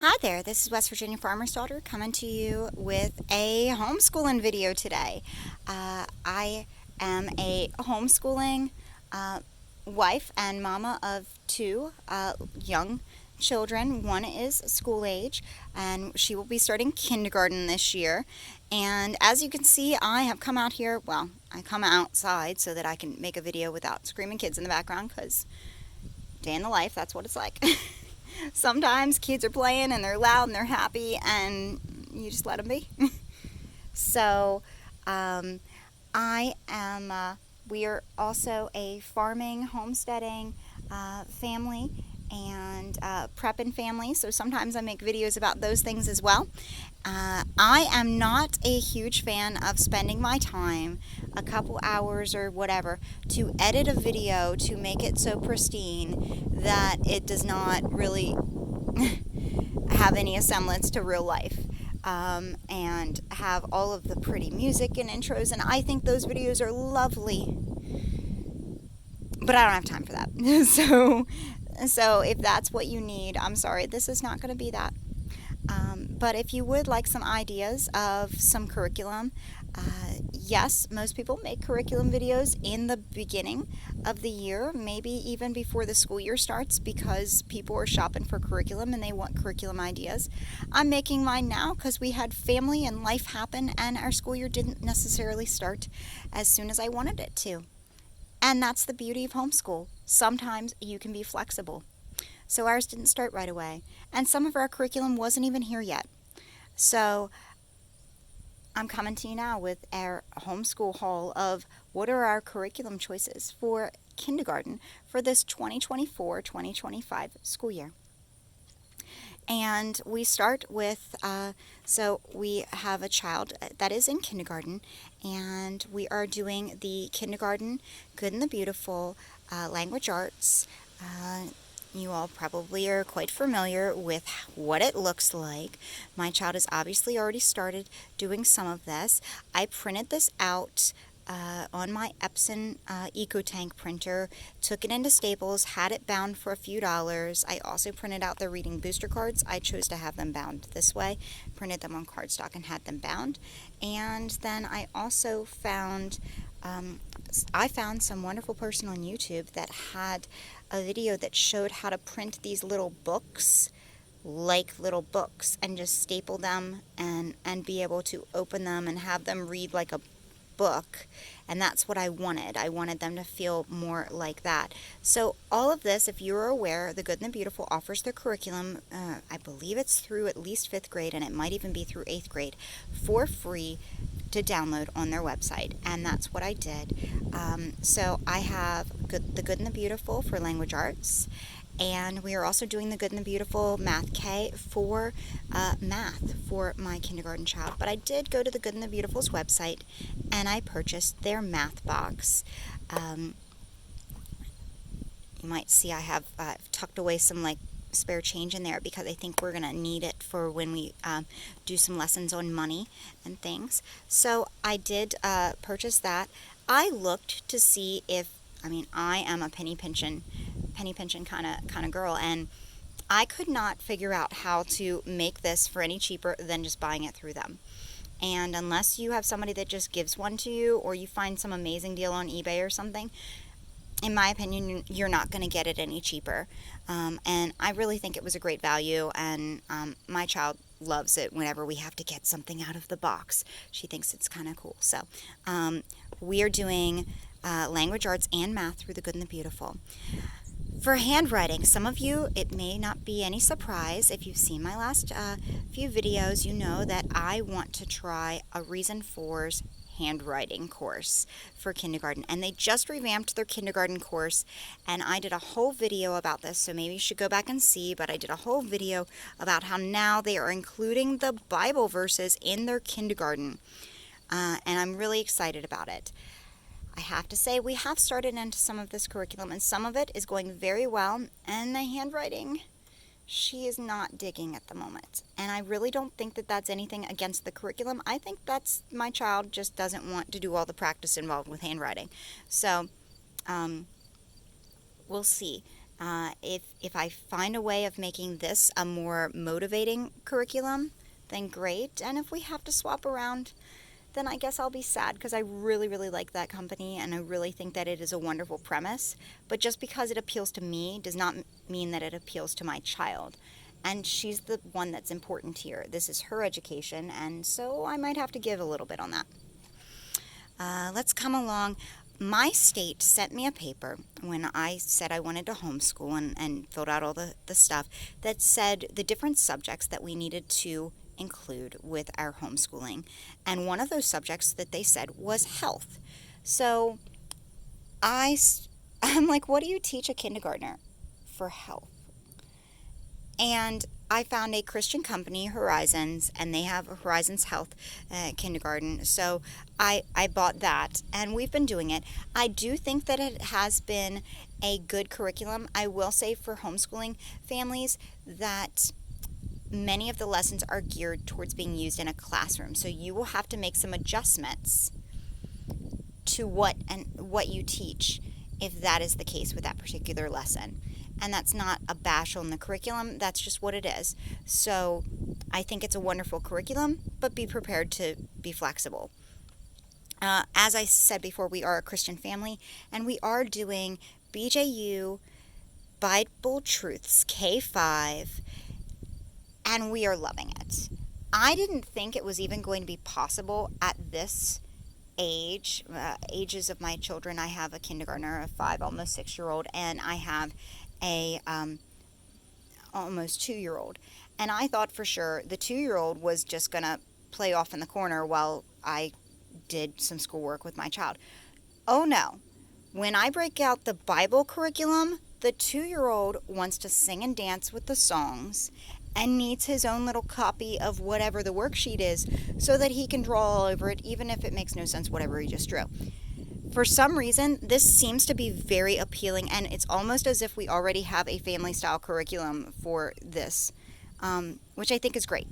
Hi there, this is West Virginia Farmer's Daughter coming to you with a homeschooling video today. I am a homeschooling wife and mama of two young children. One is school age and she will be starting kindergarten this year. And as you can see, I have come out here, well, I come outside so that I can make a video without screaming kids in the background because day in the life, that's what it's like. Sometimes kids are playing and they're loud and they're happy and you just let them be. So I am, we are also a farming, homesteading family and prepping family. So sometimes I make videos about those things as well. I am not a huge fan of spending my time, a couple hours or whatever, to edit a video to make it so pristine that it does not really have any semblance to real life. And have all of the pretty music and intros, and I think those videos are lovely, but I don't have time for that. So if that's what you need, I'm sorry, this is not going to be that. But if you would like some ideas of some curriculum, yes, most people make curriculum videos in the beginning of the year, maybe even before the school year starts, because people are shopping for curriculum and they want curriculum ideas. I'm making mine now because we had family and life happen and our school year didn't necessarily start as soon as I wanted it to. And that's the beauty of homeschool. Sometimes you can be flexible. So ours didn't start right away. And some of our curriculum wasn't even here yet. So I'm coming to you now with our homeschool haul of what are our curriculum choices for kindergarten for this 2024-2025 school year. And we start with, so we have a child that is in kindergarten, and we are doing the kindergarten Good and the Beautiful language arts. You all probably are quite familiar with what it looks like. My child has obviously already started doing some of this. I printed this out on my Epson EcoTank printer, took it into Staples, had it bound for a few dollars. I also printed out the reading booster cards. I chose to have them bound this way, printed them on cardstock and had them bound. And then I also found some wonderful person on YouTube that had a video that showed how to print these little books like little books and just staple them and be able to open them and have them read like a book. And that's what I wanted. I wanted them to feel more like that. So all of this, if you're aware, The Good and the Beautiful offers their curriculum, I believe it's through at least 5th grade, and it might even be through 8th grade, for free to download on their website, and that's what I did. So I have The Good and the Beautiful for language arts, and we are also doing The Good and the Beautiful Math K for math for my kindergarten child. But I did go to The Good and the Beautiful's website, and I purchased their math box. You might see I have tucked away some spare change in there because I think we're going to need it for when we do some lessons on money and things. So I did purchase that. I looked to see if, I am a penny pinching kind of girl, and I could not figure out how to make this for any cheaper than just buying it through them. And unless you have somebody that just gives one to you, or you find some amazing deal on eBay or something, in my opinion, you're not going to get it any cheaper. And I really think it was a great value, and my child loves it whenever we have to get something out of the box. She thinks it's kind of cool. So we are doing language arts and math through The Good and the Beautiful. For handwriting, some of you, it may not be any surprise. If you've seen my last few videos, you know that I want to try a Reason 4's handwriting course for kindergarten, and they just revamped their kindergarten course, and I did a whole video about this, so maybe you should go back and see, but I did a whole video about how now they are including the Bible verses in their kindergarten, and I'm really excited about it. I have to say, we have started into some of this curriculum, and some of it is going very well, and the handwriting, she is not digging at the moment. And I really don't think that that's anything against the curriculum. I think that's my child just doesn't want to do all the practice involved with handwriting. So, we'll see. If I find a way of making this a more motivating curriculum, then great. And if we have to swap around, then I guess I'll be sad because I really, really like that company and I really think that it is a wonderful premise. But just because it appeals to me does not mean that it appeals to my child. And she's the one that's important here. This is her education, and so I might have to give a little bit on that. Let's come along. My state sent me a paper when I said I wanted to homeschool and filled out all the stuff that said the different subjects that we needed to include with our homeschooling. And one of those subjects that they said was health. So I'm like, what do you teach a kindergartner for health? And I found a Christian company, Horizons, and they have a Horizons Health kindergarten. So I bought that, and we've been doing it. I do think that it has been a good curriculum. I will say for homeschooling families that many of the lessons are geared towards being used in a classroom. So you will have to make some adjustments to what you teach if that is the case with that particular lesson. And that's not a bash on the curriculum, that's just what it is. So I think it's a wonderful curriculum, but be prepared to be flexible. As I said before, we are a Christian family, and we are doing BJU Bible Truths K5, and we are loving it. I didn't think it was even going to be possible at this ages of my children. I have a kindergartner, a 5, almost 6-year-old, and I have a almost 2-year-old. And I thought for sure the 2-year-old was just going to play off in the corner while I did some schoolwork with my child. Oh no. When I break out the Bible curriculum, the 2-year-old wants to sing and dance with the songs and needs his own little copy of whatever the worksheet is so that he can draw all over it, even if it makes no sense whatever he just drew. For some reason, this seems to be very appealing, and it's almost as if we already have a family-style curriculum for this, which I think is great.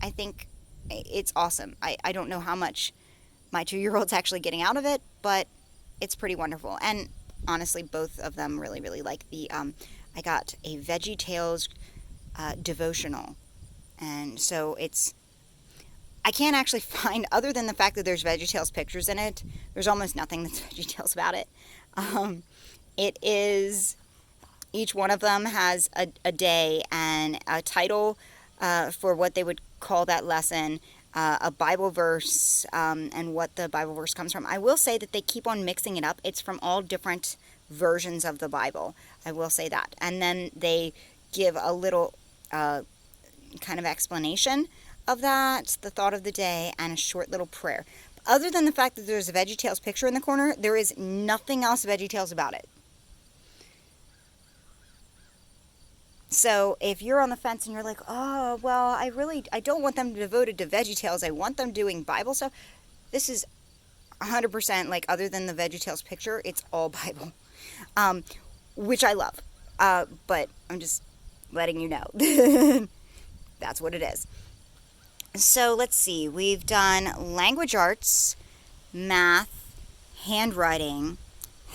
I think it's awesome. I don't know how much my 2-year-old's actually getting out of it, but it's pretty wonderful. And honestly, both of them really, really like the, I got a Veggie Tales Devotional, and so I can't actually find, other than the fact that there's VeggieTales pictures in it, there's almost nothing that's VeggieTales about it. It is, each one of them has a day and a title for what they would call that lesson, a Bible verse, and what the Bible verse comes from. I will say that they keep on mixing it up. It's from all different versions of the Bible. I will say that. And then they give a little kind of explanation of that, the thought of the day, and a short little prayer. Other than the fact that there's a VeggieTales picture in the corner, there is nothing else VeggieTales about it. So if you're on the fence and you're like, oh, well, I don't want them devoted to VeggieTales, I want them doing Bible stuff, this is 100%, like, other than the VeggieTales picture, it's all Bible, which I love, but I'm just letting you know. That's what it is. So let's see, we've done language arts, math, handwriting,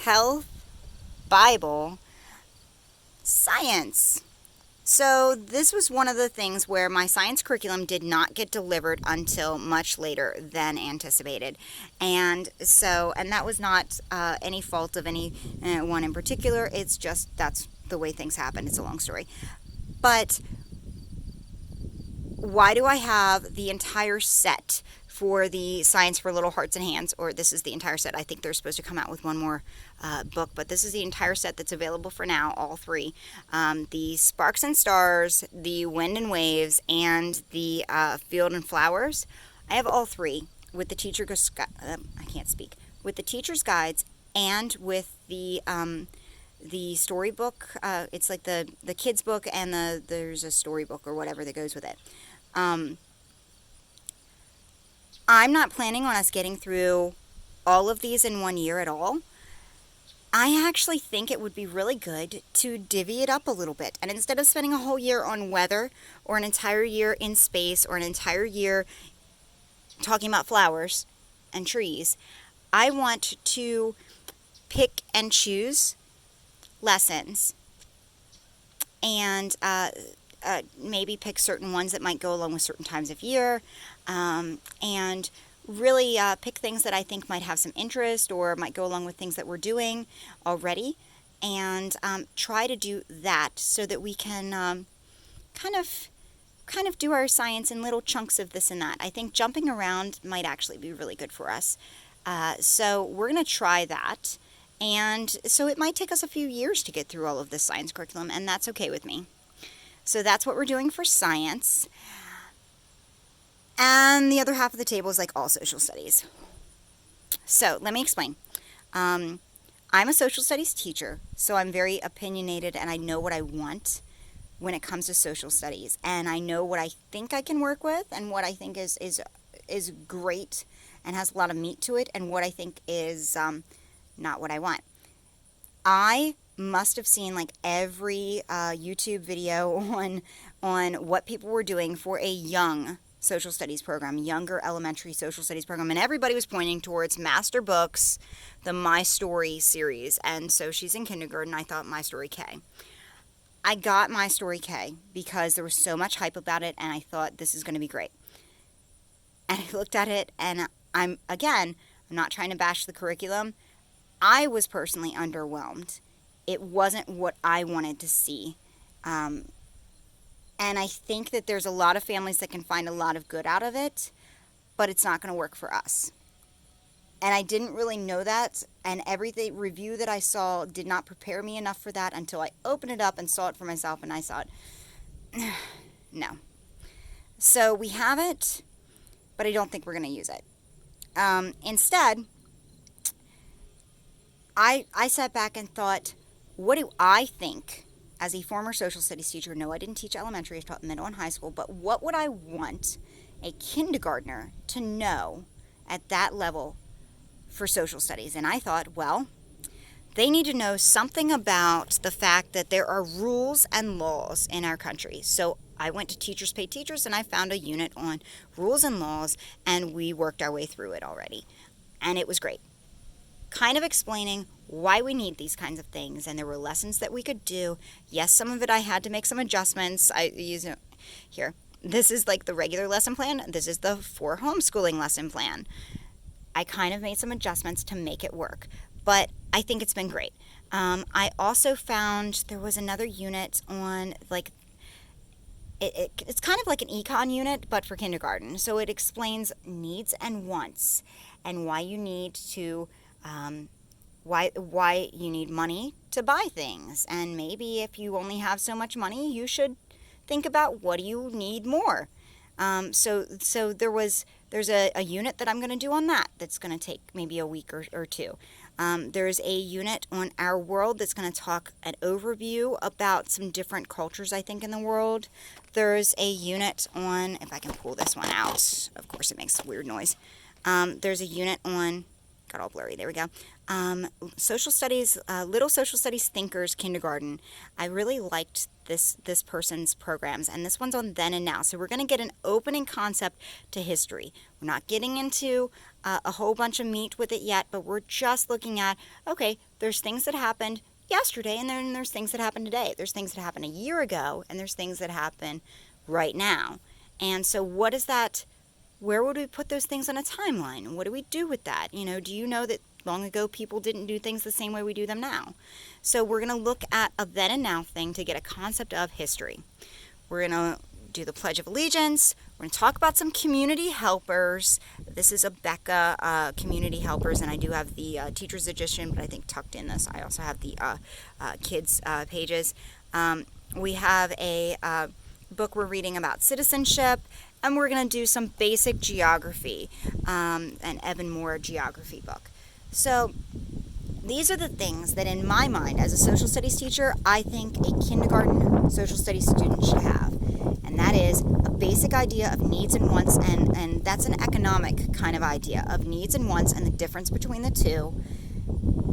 health, Bible, science. So this was one of the things where my science curriculum did not get delivered until much later than anticipated. And that was not any fault of any one in particular. It's just, that's the way things happen. It's a long story. But why do I have the entire set for the Science for Little Hearts and Hands? Or this is the entire set. I think they're supposed to come out with one more book, but this is the entire set that's available for now, all three. The Sparks and Stars, the Wind and Waves, and the Field and Flowers. I have all three with the with the teacher's guides and with the storybook. It's like the kids book, and there's a storybook or whatever that goes with it. I'm not planning on us getting through all of these in 1 year at all. I actually think it would be really good to divvy it up a little bit. And instead of spending a whole year on weather, or an entire year in space, or an entire year talking about flowers and trees, I want to pick and choose lessons and maybe pick certain ones that might go along with certain times of year, and really pick things that I think might have some interest or might go along with things that we're doing already, and try to do that so that we can kind of do our science in little chunks of this and that. I think jumping around might actually be really good for us. So we're going to try that. And so it might take us a few years to get through all of this science curriculum, and that's okay with me. So that's what we're doing for science. And the other half of the table is like all social studies. So let me explain. I'm a social studies teacher, so I'm very opinionated, and I know what I want when it comes to social studies. And I know what I think I can work with, and what I think is great and has a lot of meat to it, and what I think is not what I want. I must have seen like every YouTube video on what people were doing for a young social studies program, younger elementary social studies program, and everybody was pointing towards Master Books, the My Story series. And so she's in kindergarten. I thought My Story K. I got My Story K because there was so much hype about it, and I thought this is going to be great. And I looked at it, and I'm not trying to bash the curriculum. I was personally underwhelmed. It wasn't what I wanted to see. And I think that there's a lot of families that can find a lot of good out of it, but it's not going to work for us. And I didn't really know that, and every review that I saw did not prepare me enough for that until I opened it up and saw it for myself, and I thought, no. So we have it, but I don't think we're going to use it. Instead, I sat back and thought, what do I think as a former social studies teacher? No, I didn't teach elementary, I taught middle and high school, but what would I want a kindergartner to know at that level for social studies? And I thought, well, they need to know something about the fact that there are rules and laws in our country. So I went to Teachers Pay Teachers, and I found a unit on rules and laws, and we worked our way through it already. And it was great. Kind of explaining why we need these kinds of things, and there were lessons that we could do. Yes, some of it I had to make some adjustments. I use it here. This is like the regular lesson plan. This is the for homeschooling lesson plan. I kind of made some adjustments to make it work, but I think it's been great. I also found there was another unit on like it's kind of like an econ unit, but for kindergarten. So it explains needs and wants, and why you need to why you need money to buy things, and maybe if you only have so much money, you should think about what do you need more. So there's a unit that I'm going to do on that. That's going to take maybe a week or two. There's a unit on our world that's going to talk an overview about some different cultures, I think, in the world. There's a unit on, if I can pull this one out, of course it makes a weird noise. There's a unit on, got all blurry, there we go. Social studies, Little Social Studies Thinkers Kindergarten. I really liked this person's programs, and this one's on then and now. So we're going to get an opening concept to history. We're not getting into a whole bunch of meat with it yet, but we're just looking at, okay, there's things that happened yesterday, and then there's things that happened today. There's things that happened a year ago, and there's things that happen right now. And so what is that? Where would we put those things on a timeline? What do we do with that? Do you know that long ago people didn't do things the same way we do them now? So we're going to look at a then and now thing to get a concept of history. We're going to do the Pledge of Allegiance. We're going to talk about some community helpers. This is Abeka community helpers, and I do have the teacher's edition, but I think tucked in this I also have the kids pages. We have a book we're reading about citizenship, and we're going to do some basic geography, an Evan Moore geography book. So these are the things that in my mind as a social studies teacher, I think a kindergarten social studies student should have. And that is a basic idea of needs and wants, and that's an economic kind of idea of needs and wants and the difference between the two.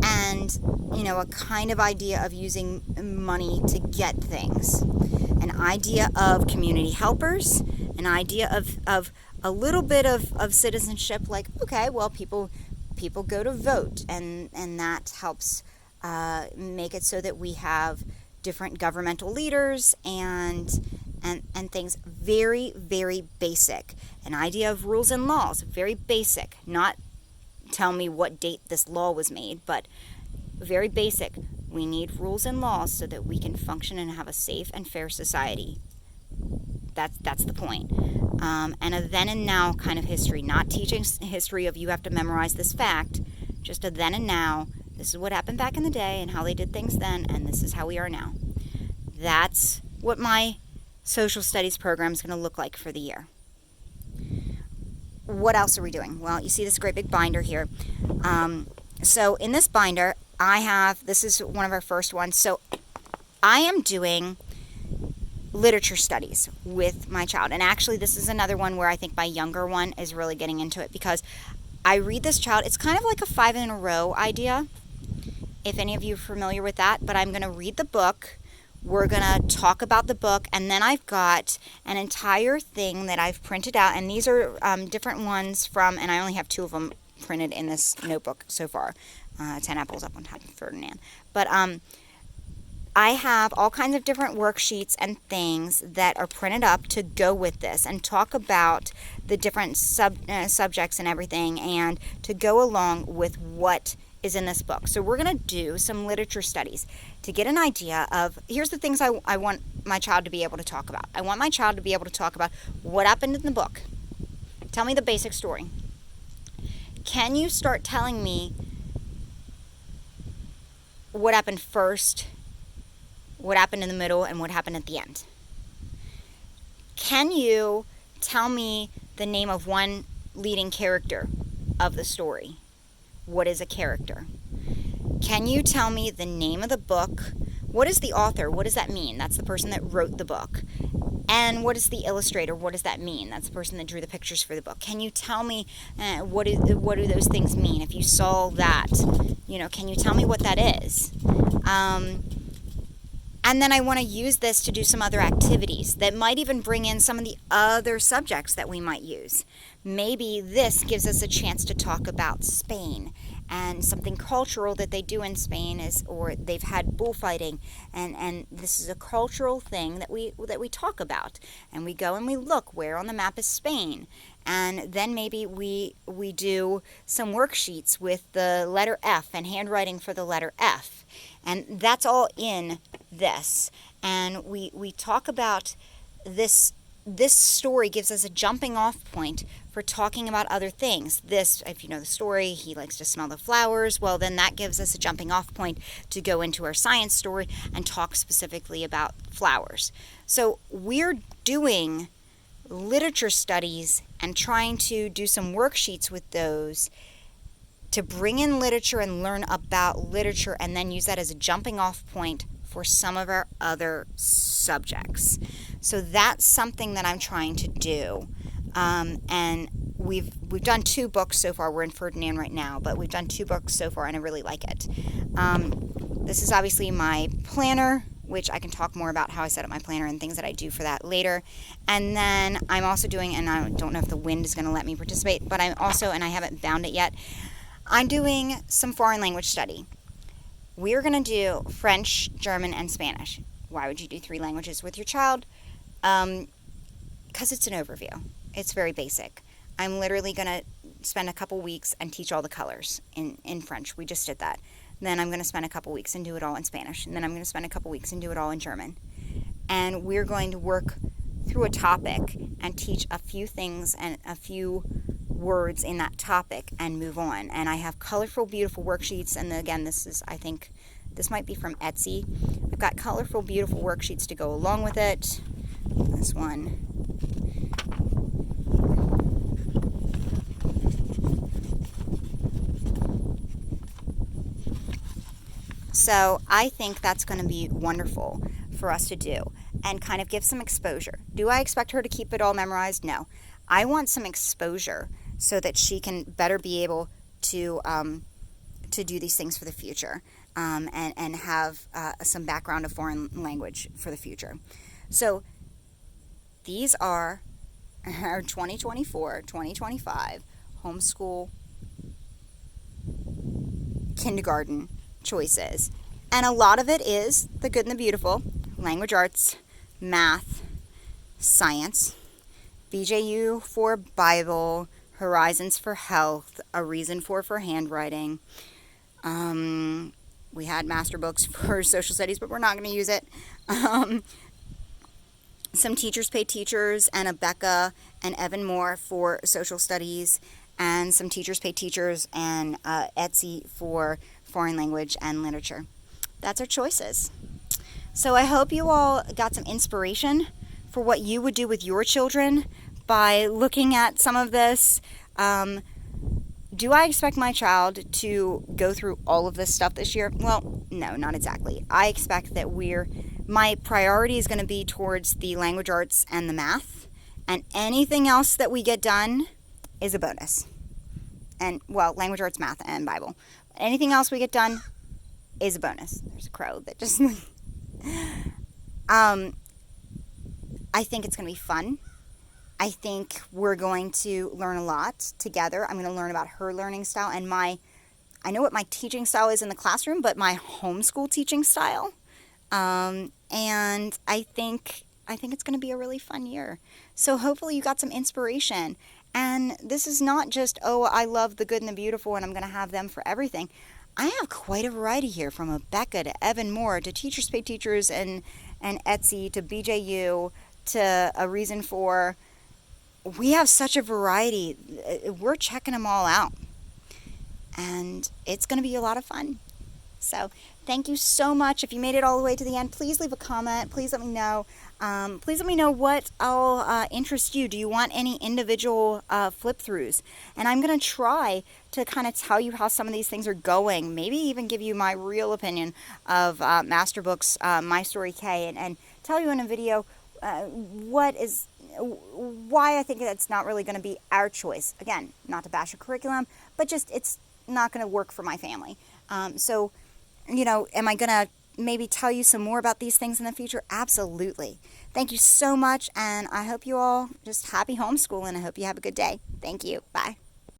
And, a kind of idea of using money to get things. An idea of community helpers, an idea of a little bit of citizenship, like, okay, well, people go to vote, and that helps make it so that we have different governmental leaders and things. Very, very basic. An idea of rules and laws, very basic. Not tell me what date this law was made, but very basic. We need rules and laws so that we can function and have a safe and fair society. That's the point. And a then and now kind of history, not teaching history of you have to memorize this fact, just a then and now. This is what happened back in the day and how they did things then, and this is how we are now. That's what my social studies program is going to look like for the year. What else are we doing? Well, you see this great big binder here. So in this binder, this is one of our first ones. So I am doing literature studies with my child. And actually, this is another one where I think my younger one is really getting into it, because I read this child. It's kind of like a 5 in a row idea, if any of you are familiar with that. But I'm going to read the book. We're going to talk about the book. And then I've got an entire thing that I've printed out. And these are different ones from, and I only have 2 of them printed in this notebook so far. 10 apples up on top of Ferdinand. But I have all kinds of different worksheets and things that are printed up to go with this and talk about the different subjects and everything, and to go along with what is in this book. So we're going to do some literature studies to get an idea of, here's the things I want my child to be able to talk about. I want my child to be able to talk about what happened in the book. Tell me the basic story. Can you start telling me what happened first, what happened in the middle, and what happened at the end? Can you tell me the name of one leading character of the story? What is a character? Can you tell me the name of the book? What is the author? What does that mean? That's the person that wrote the book. And what is the illustrator? What does that mean? That's the person that drew the pictures for the book. Can you tell me what do those things mean? If you saw that, can you tell me what that is? And then I want to use this to do some other activities that might even bring in some of the other subjects that we might use. Maybe this gives us a chance to talk about Spain, and something cultural that they do in Spain or they've had bullfighting, and this is a cultural thing that we talk about, and we go and we look where on the map is Spain. And then maybe we do some worksheets with the letter F and handwriting for the letter F. And that's all in this. And we talk about this. This story gives us a jumping off point for talking about other things. This, if you know the story, he likes to smell the flowers. Well, then that gives us a jumping off point to go into our science story and talk specifically about flowers. So we're doing literature studies and trying to do some worksheets with those to bring in literature and learn about literature, and then use that as a jumping off point for some of our other subjects. So that's something that I'm trying to do. And we've done 2 books so far. We're in Ferdinand right now, but we've done 2 books so far, and I really like it. This is obviously my planner, which I can talk more about how I set up my planner and things that I do for that later. And then I'm also doing, and I don't know if the wind is going to let me participate, but I'm also, and I haven't bound it yet, I'm doing some foreign language study. We're going to do French, German, and Spanish. Why would you do 3 languages with your child? Because it's an overview. It's very basic. I'm literally going to spend a couple weeks and teach all the colors in French. We just did that. Then I'm going to spend a couple weeks and do it all in Spanish. And then I'm going to spend a couple weeks and do it all in German. And we're going to work through a topic and teach a few things and a few words in that topic and move on. And I have colorful, beautiful worksheets. And again, I think this might be from Etsy. I've got colorful, beautiful worksheets to go along with it. This one. So I think that's going to be wonderful for us to do and kind of give some exposure. Do I expect her to keep it all memorized? No. I want some exposure so that she can better be able to do these things for the future, and have some background of foreign language for the future. So these are our 2024-2025 homeschool kindergarten choices. And a lot of it is the good and the beautiful: language arts, math, science, BJU for Bible, Horizons for health, A Reason for handwriting. We had master books for social studies, but we're not going to use it. Some teachers pay teachers, and Abeka and Evan Moore for social studies, and some teachers pay teachers, and Etsy for foreign language and literature. That's our choices. So I hope you all got some inspiration for what you would do with your children by looking at some of this. Do I expect my child to go through all of this stuff this year? Well, no, not exactly. I expect that my priority is going to be towards the language arts and the math, and anything else that we get done is a bonus. And, well, language arts, math, and Bible. Anything else we get done is a bonus. There's a crow that just... I think it's going to be fun. I think we're going to learn a lot together. I'm going to learn about her learning style and I know what my teaching style is in the classroom, but my homeschool teaching style. And I think it's going to be a really fun year. So hopefully you got some inspiration. And this is not just, oh, I love the good and the beautiful and I'm going to have them for everything. I have quite a variety here, from Abeka to Evan Moore to Teachers Pay Teachers and Etsy to BJU to A Reason for. We have such a variety. We're checking them all out. And it's going to be a lot of fun. So thank you so much. If you made it all the way to the end, please leave a comment. Please let me know. Please let me know what will interest you. Do you want any individual flip-throughs? And I'm going to try to kind of tell you how some of these things are going. Maybe even give you my real opinion of Master Books, My Story K, and tell you in a video why I think that's not really going to be our choice. Again, not to bash a curriculum, but just it's not going to work for my family. So, am I going to maybe tell you some more about these things in the future? Absolutely. Thank you so much, and I hope you all just happy homeschooling. I hope you have a good day. Thank you. Bye.